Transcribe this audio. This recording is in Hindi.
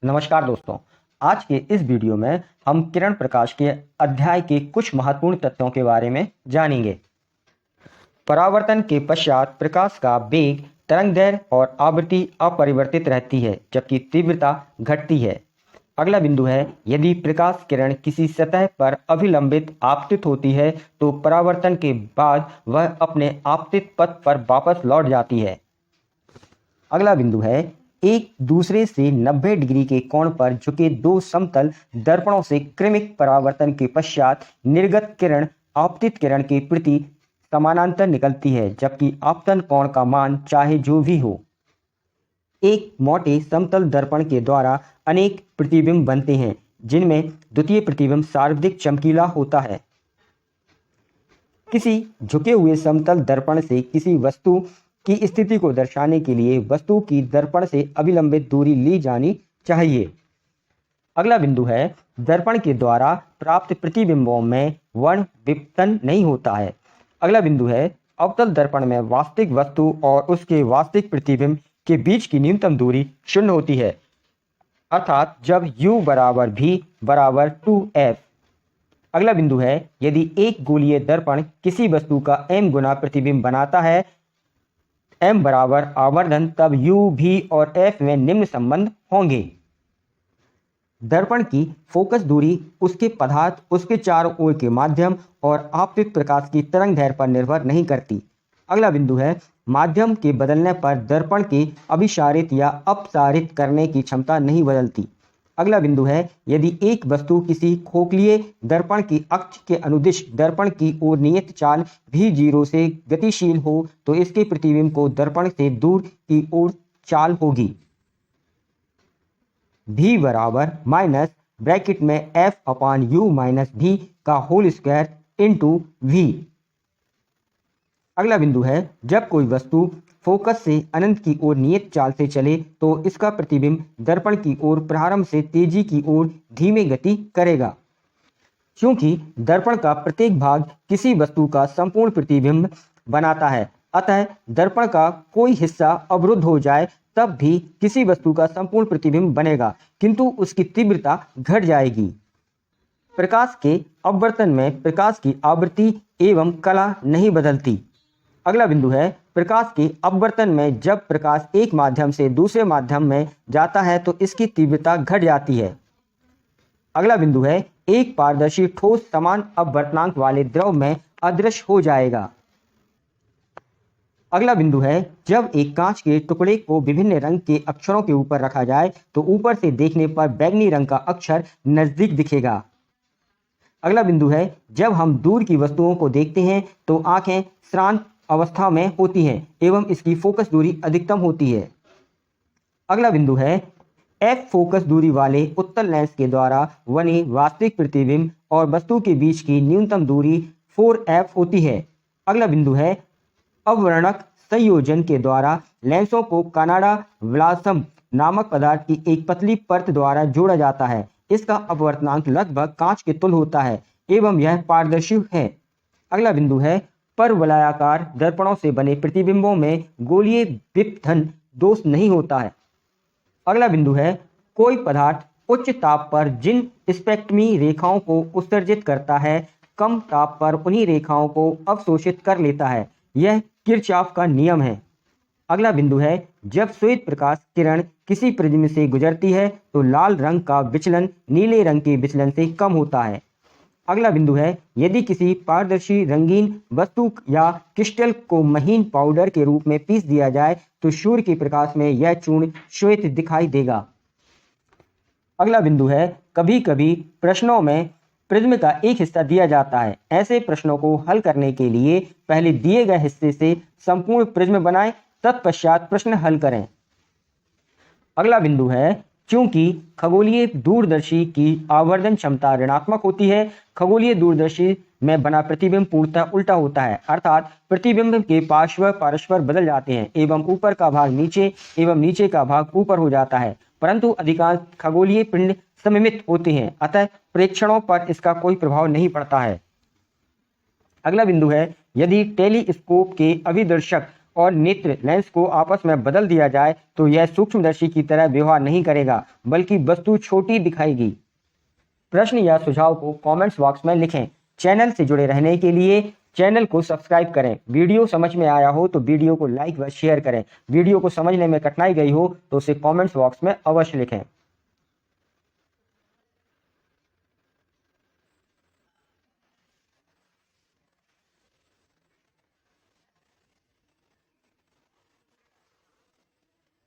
नमस्कार दोस्तों, आज के इस वीडियो में हम किरण प्रकाश के अध्याय के कुछ महत्वपूर्ण तथ्यों के बारे में जानेंगे। परावर्तन के पश्चात प्रकाश का वेग, तरंगदैर्घ्य और आवृत्ति अपरिवर्तित रहती है, जबकि तीव्रता घटती है। अगला बिंदु है, यदि प्रकाश किरण किसी सतह पर अभिलंबित आपतित होती है तो परावर्तन के बाद वह अपने आपतित पथ पर वापस लौट जाती है। अगला बिंदु है, एक दूसरे से 90 डिग्री के कोण पर झुके दो समतल दर्पणों से क्रमिक परावर्तन के पश्चात निर्गत किरण आपतित किरण के प्रति समानांतर निकलती है, जबकि आपतन कोण का मान चाहे जो भी हो। एक मोटे समतल दर्पण के द्वारा अनेक प्रतिबिंब बनते हैं, जिनमें द्वितीय प्रतिबिंब सर्वाधिक चमकीला होता है। किसी झुके हुए समतल दर्पण से किसी वस्तु की स्थिति को दर्शाने के लिए वस्तु की दर्पण से अभिलंबित दूरी ली जानी चाहिए। अगला बिंदु है, दर्पण के द्वारा प्राप्त प्रतिबिंबों में वर्ण विपतन नहीं होता है। अगला बिंदु है, अवतल दर्पण में वास्तविक वस्तु और उसके वास्तविक प्रतिबिंब के बीच की न्यूनतम दूरी 0 होती है, अर्थात जब u बराबर v बराबर 2f। अगला बिंदु है, यदि एक गोलीय दर्पण किसी वस्तु का m गुना प्रतिबिंब बनाता है, m बराबर आवर्धन, तब u, v और f में निम्न संबंध होंगे। दर्पण की फोकस दूरी उसके पदार्थ, उसके चारों ओर के माध्यम और आपतित प्रकाश की तरंगदैर्घ्य पर निर्भर नहीं करती। अगला बिंदु है, माध्यम के बदलने पर दर्पण के अभिसारित या अपसारित करने की क्षमता नहीं बदलती। अगला बिंदु है, यदि एक वस्तु किसी खोखलीय दर्पण की अक्ष के अनुदिश दर्पण की ओर नियत चाल v0 से गतिशील हो तो इसके प्रतिबिंब को दर्पण से दूर की ओर चाल होगी। v बराबर माइनस ब्रैकेट में f अपान u माइनस v का होल स्क्वायर इंटू v। अगला बिंदु है, जब कोई वस्तु फोकस से अनंत की ओर नियत चाल से चले तो इसका प्रतिबिंब दर्पण की ओर प्रारंभ से तेजी की ओर धीमे गति करेगा। क्योंकि दर्पण का प्रत्येक भाग किसी वस्तु का संपूर्ण प्रतिबिंब बनाता है, अतः दर्पण का कोई हिस्सा अवरुद्ध हो जाए तब भी किसी वस्तु का संपूर्ण प्रतिबिंब बनेगा, किंतु उसकी तीव्रता घट जाएगी। प्रकाश के अपवर्तन में प्रकाश की आवृत्ति एवं कला नहीं बदलती। अगला बिंदु है, प्रकाश के अपवर्तन में जब प्रकाश एक माध्यम से दूसरे माध्यम में जाता है तो इसकी तीव्रता घट जाती है। अगला बिंदु है, एक पारदर्शी ठोस समान अपवर्तनांक वाले द्रव में अदृश्य हो जाएगा। अगला बिंदु है, जब एक कांच के टुकड़े को विभिन्न रंग के अक्षरों के ऊपर रखा जाए तो ऊपर से देखने पर बैंगनी रंग का अक्षर नजदीक दिखेगा। अगला बिंदु है, जब हम दूर की वस्तुओं को देखते हैं तो आंखें श्रांत अवस्था में होती हैं एवं इसकी फोकस दूरी अधिकतम होती है। अगला बिंदु है, f फोकस दूरी वाले उत्तल लेंस के द्वारा बने वास्तविक प्रतिबिंब और वस्तु के बीच की न्यूनतम दूरी 4f होती है। अगला बिंदु है, अववर्णक संयोजन के द्वारा लेंसों को कनाडा व्लासम नामक पदार्थ की एक पतली परत द्वारा जोड़ा जाता है। इसका अपवर्तनांक लगभग कांच के तुल्य होता है एवं यह पारदर्शी है। अगला बिंदु है, परवलयाकार दर्पणों से बने प्रतिबिंबों में गोलीय विपथन दोष नहीं होता है। अगला बिंदु है, कोई पदार्थ उच्च ताप पर जिन स्पेक्ट्रमी रेखाओं को उत्सर्जित करता है, कम ताप पर उन्हीं रेखाओं को अवशोषित कर लेता है। यह किरचॉफ का नियम है। अगला बिंदु है, जब श्वेत प्रकाश किरण किसी प्रिज्म से गुजरती है तो लाल रंग का विचलन नीले रंग के विचलन से कम होता है। अगला बिंदु है, यदि किसी पारदर्शी रंगीन वस्तु या क्रिस्टल को महीन पाउडर के रूप में पीस दिया जाए तो सूर्य के प्रकाश में यह चूर्ण श्वेत दिखाई देगा। अगला बिंदु है, कभी कभी प्रश्नों में प्रिज्म का एक हिस्सा दिया जाता है। ऐसे प्रश्नों को हल करने के लिए पहले दिए गए हिस्से से संपूर्ण प्रिज्म बनाएं, तत्पश्चात प्रश्न हल करें। अगला बिंदु है, क्योंकि खगोलीय दूरदर्शी की आवर्धन क्षमता ऋणात्मक होती है, खगोलीय दूरदर्शी में बना प्रतिबिंब पूर्णतः उल्टा होता है, अर्थात प्रतिबिंब के पार्श्व परस्पर बदल जाते हैं एवं ऊपर का भाग नीचे एवं नीचे का भाग ऊपर हो जाता है, परंतु अधिकांश खगोलीय पिंड सममित होते हैं, अतः प्रेक्षणों पर इसका कोई प्रभाव नहीं पड़ता है। अगला बिंदु है, यदि टेलीस्कोप के अभिदर्शक और नेत्र लेंस को आपस में बदल दिया जाए तो यह सूक्ष्मदर्शी की तरह व्यवहार नहीं करेगा, बल्कि वस्तु छोटी दिखाएगी। प्रश्न या सुझाव को कमेंट्स बॉक्स में लिखें। चैनल से जुड़े रहने के लिए चैनल को सब्सक्राइब करें। वीडियो समझ में आया हो तो वीडियो को लाइक व शेयर करें। वीडियो को समझने में कठिनाई गई हो तो उसे कमेंट्स बॉक्स में अवश्य लिखें।